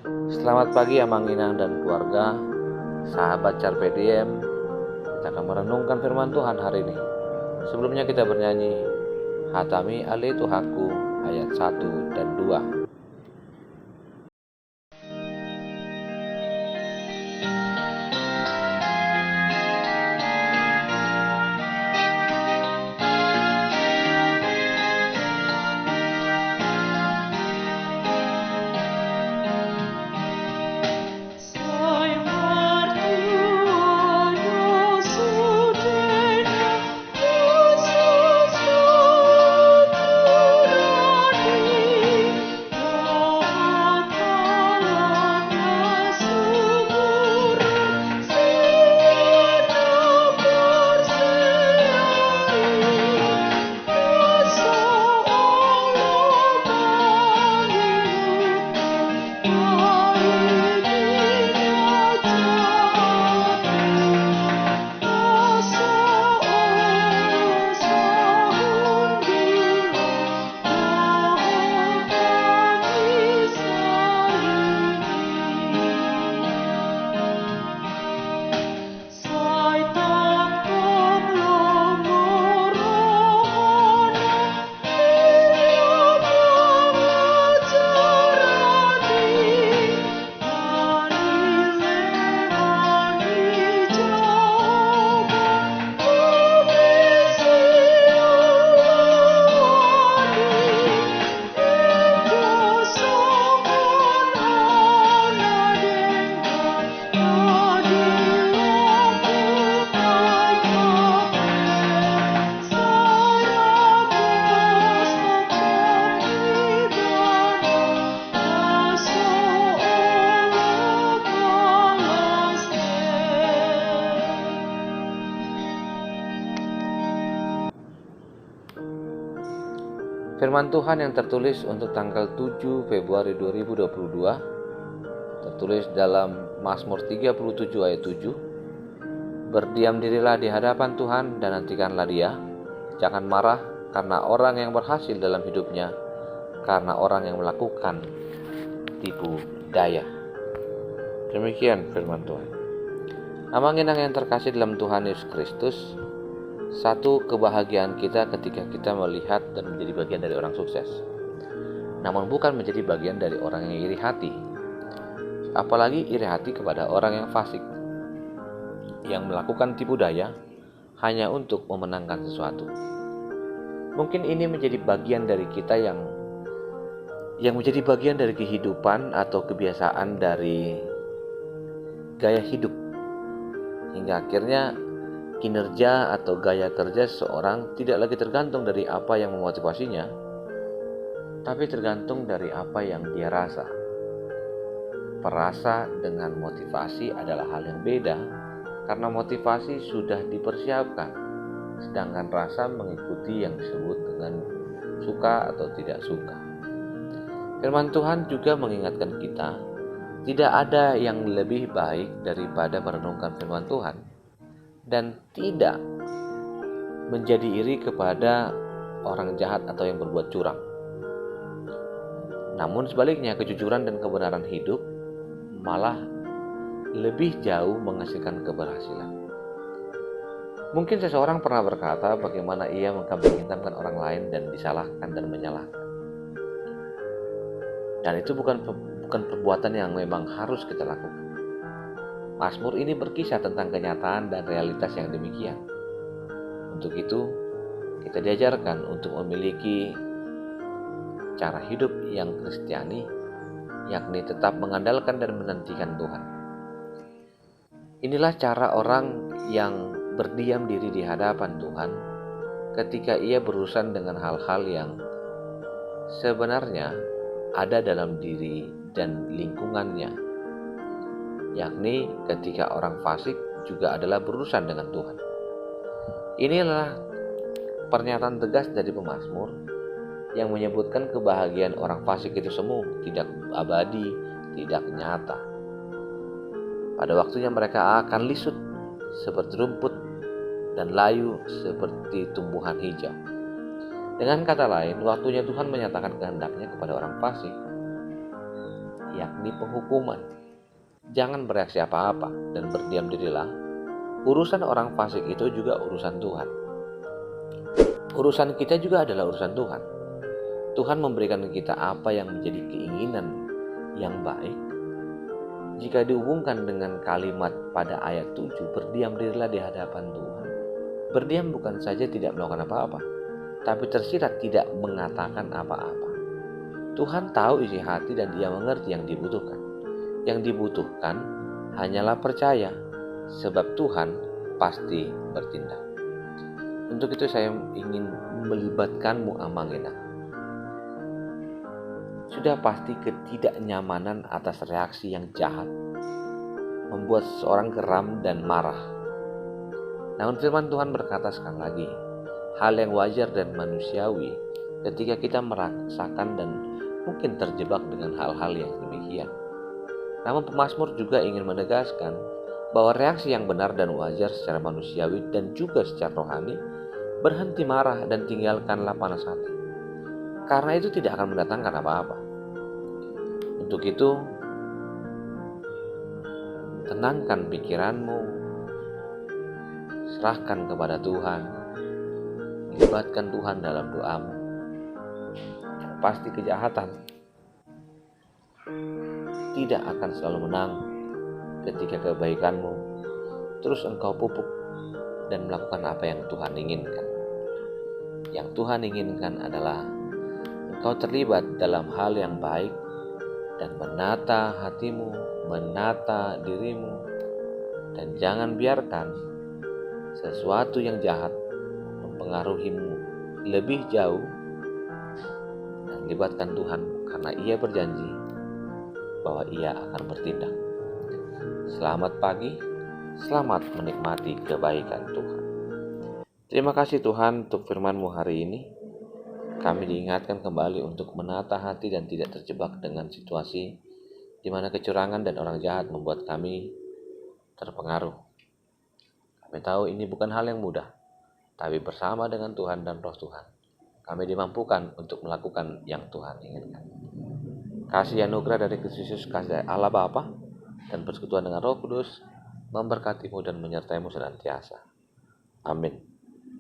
Selamat pagi Amang Inang dan keluarga, sahabat Carpe Diem. Kita akan merenungkan firman Tuhan hari ini. Sebelumnya kita bernyanyi Hatami Ale Tuhaku ayat 1 dan 2. Firman Tuhan yang tertulis untuk tanggal 7 Februari 2022 tertulis dalam Mazmur 37 ayat 7. Berdiam dirilah di hadapan Tuhan dan nantikanlah Dia. Jangan marah karena orang yang berhasil dalam hidupnya, karena orang yang melakukan tipu daya. Demikian firman Tuhan. Amang Inang yang terkasih dalam Tuhan Yesus Kristus, satu kebahagiaan kita ketika kita melihat dan menjadi bagian dari orang sukses, namun bukan menjadi bagian dari orang yang iri hati. Apalagi iri hati kepada orang yang fasik, yang melakukan tipu daya hanya untuk memenangkan sesuatu. Mungkin ini menjadi bagian dari kita yang menjadi bagian dari kehidupan atau kebiasaan dari gaya hidup, hingga akhirnya kinerja atau gaya kerja seseorang tidak lagi tergantung dari apa yang memotivasinya, tapi tergantung dari apa yang dia rasa. Perasa dengan motivasi adalah hal yang beda, karena motivasi sudah dipersiapkan, sedangkan rasa mengikuti yang disebut dengan suka atau tidak suka. Firman Tuhan juga mengingatkan kita, tidak ada yang lebih baik daripada merenungkan firman Tuhan dan tidak menjadi iri kepada orang jahat atau yang berbuat curang. Namun sebaliknya, kejujuran dan kebenaran hidup malah lebih jauh menghasilkan keberhasilan. Mungkin seseorang pernah berkata bagaimana ia mengkambing hitamkan orang lain dan disalahkan dan menyalahkan. Dan itu bukan perbuatan yang memang harus kita lakukan. Mazmur ini berkisah tentang kenyataan dan realitas yang demikian. Untuk itu, kita diajarkan untuk memiliki cara hidup yang Kristiani, yakni tetap mengandalkan dan menantikan Tuhan. Inilah cara orang yang berdiam diri di hadapan Tuhan ketika ia berurusan dengan hal-hal yang sebenarnya ada dalam diri dan lingkungannya, yakni ketika orang fasik juga adalah berurusan dengan Tuhan. Inilah pernyataan tegas dari pemazmur yang menyebutkan kebahagiaan orang fasik itu semu, tidak abadi, tidak nyata. Pada waktunya mereka akan lisut seperti rumput dan layu seperti tumbuhan hijau. Dengan kata lain, waktunya Tuhan menyatakan kehendaknya kepada orang fasik yakni penghukuman. Jangan bereaksi apa-apa dan berdiam dirilah. Urusan orang fasik itu juga urusan Tuhan. Urusan kita juga adalah urusan Tuhan. Tuhan memberikan kita apa yang menjadi keinginan yang baik. Jika dihubungkan dengan kalimat pada ayat 7, berdiam dirilah di hadapan Tuhan. Berdiam bukan saja tidak melakukan apa-apa, tapi tersirat tidak mengatakan apa-apa. Tuhan tahu isi hati dan Dia mengerti yang dibutuhkan. Yang dibutuhkan hanyalah percaya, sebab Tuhan pasti bertindak. Untuk itu saya ingin melibatkanmu Amangena. Sudah pasti ketidaknyamanan atas reaksi yang jahat membuat seseorang geram dan marah. Namun firman Tuhan berkata sekali lagi, hal yang wajar dan manusiawi ketika kita merasakan dan mungkin terjebak dengan hal-hal yang demikian. Namun pemazmur juga ingin menegaskan bahwa reaksi yang benar dan wajar secara manusiawi dan juga secara rohani, berhenti marah dan tinggalkanlah panas hati. Karena itu tidak akan mendatangkan apa-apa. Untuk itu, tenangkan pikiranmu, serahkan kepada Tuhan, libatkan Tuhan dalam doamu. Pasti kejahatan tidak akan selalu menang ketika kebaikanmu terus engkau pupuk dan melakukan apa yang Tuhan inginkan. Yang Tuhan inginkan adalah engkau terlibat dalam hal yang baik dan menata hatimu, menata dirimu, dan jangan biarkan sesuatu yang jahat mempengaruhimu lebih jauh, dan libatkan Tuhan karena Ia berjanji bahwa Ia akan bertindak. Selamat pagi, selamat menikmati kebaikan Tuhan. Terima kasih Tuhan untuk firman-Mu hari ini. Kami diingatkan kembali untuk menata hati dan tidak terjebak dengan situasi di mana kecurangan dan orang jahat membuat kami terpengaruh. Kami tahu ini bukan hal yang mudah, tapi bersama dengan Tuhan dan Roh Tuhan, kami dimampukan untuk melakukan yang Tuhan inginkan. Kasih anugerah dari Kristus Yesus, kasih Allah Bapa, dan persekutuan dengan Roh Kudus memberkatimu dan menyertaimu senantiasa. Amin.